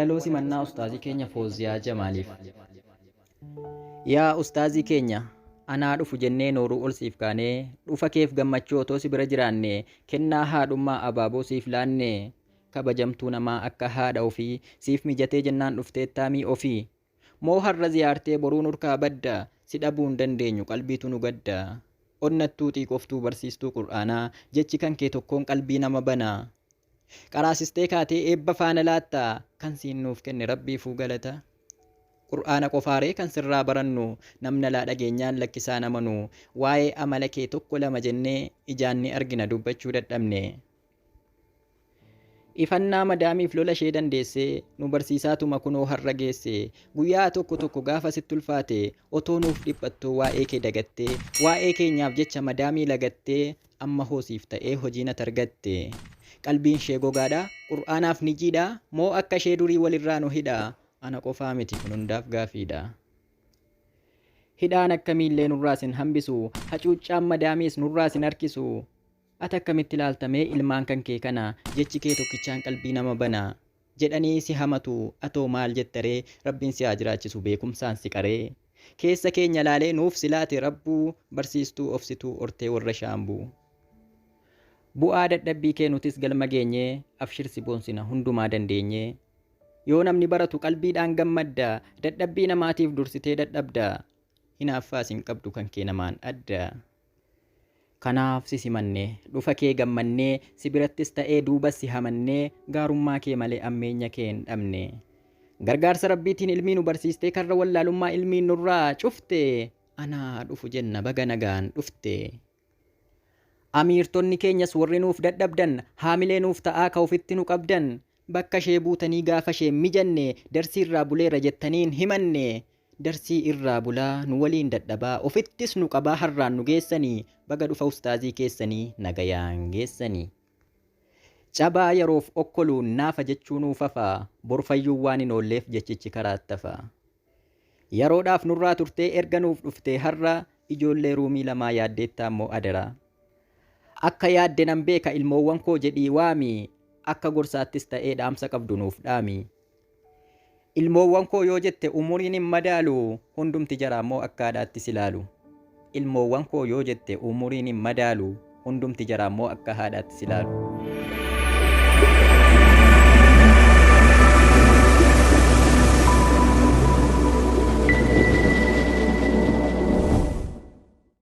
walaloo simannaa ustaazii keenya Fooziyaa Jamaaliif. Yaa ustaazii keenya, anaa dhufu jennee nooruu ol siif kaanee, dhufa keef gammachuu otoo si bira jiraanne, kennaa haadhummaa abaaboo siif laanne, kabajamtuu namaa akka haadha ofii, siif mijatee jennaan dhuftee taamii ofii. Moo har'a ziyaartee boruu nurkaa badda, si dhabuu hin dandeenyu qalbiitu nu gadda. Onnattuu xiiqoftuu barsiistuu qur'aanaa, jechi kan kee tokkoon qalbii nama banaa. Qaraasistee kaatee eebba faana laatta, kan siin nuuf kenne rabbiifuu galata. Qur'aana qofaaree kan sirraa barannu, namna laa dhageenyaan lakkisaa namanu. Waa'ee amala kee tokko lama jennee, ijaan ni argina dubbachuu dadhabne. Ifannaa madaamiif lola ishee dandeessee, nu barsiisaatuma kunoo har'a geesse. Guyyaa tokko tokko gaafa sitti ulfaate, otoo nuuf dhiphattuu waa'ee kee dagattee, waa'ee keenyaaf jecha madaamii lagattee, amma hoosiif ta'ee hojii nat argatte. Qalbiin ishee gogaadha, qur'aanaaf ni jiidha, moo akka ishee durii walirraa nu hidha. Ana qofaa miti kun hundaaf gaafiidha. Hidhaan akkamiillee nurraa sin hambisu, hacuuccaan madaamiis nurraa sin harkisu. Ati akkamitti ilaaltamee ilmaan kan kee kana, jechi kee tokkichaan qalbii nama bana. Jedhanii si hamatu, atoo maal jettaree, rabbiin si haa jiraachisu beekumsaan si qaree. Keessa keenya laalee nuuf silaate rabbuu, barsiistuu ofsituu ortee warra shaambuu. Bu'aa dadhabbii kee nutis galma geenyee, afshirsi boonsina hundumaa dandeenyee. Yoo namni baratu qalbiidhaan gammadda, dadhabbii namaatiif dursitee dadhabda. Hinaaffaas hin qabdu kan kee namaan adda. Kanaaf si simannee, dhufa kee gammannee, si birattis ta'ee duubas si hamannee, gaarummaa kee malee ammeenya kee hin dhabne. Gargaarsa rabbiitiin ilmii nu barsiistee karra wallaalummaa ilmiin nurraa cufte, anaa dhufu jenna baga nagaan dhufte. Amiirtonni keenyas warri nuuf dadhabdan, haamilee nuuf ta'aa ka ofitti nu qabdan, bakka ishee buutanii gaafa ishee mijanne, darsii irraa buleera jettaniin himanne. Darsii irraa bulaa nu waliin dadhabaa, ofittis nu qabaa harraan nu geessanii, baga dhufa ustaazii keessanii nagayaan geessanii. Cabaa yeroof okkoluun naafa jechuu nuuf hafaa, borfayyuu waan hin oolleef jechichi karaattafa. Yeroodhaaf nurraa turtee erga nuuf dhuftee har'a, ijoollee ruumii lamaa yaaddeettaa immoo adara. Akka yaadde nan beeka ilmoowwan koo jedhii waami, akka gorsaattis ta'ee dhaamsa qabdu nuuf dhaami. Ilmoowwan koo yoo jette umuriin hin madaalu, hundumti jaraa immoo akka haadhaattis ilaalu. Ilmoowwan koo yoo jette umuriin hin madaalu, hundumti jaraa immoo akka haadhaattis ilaalu.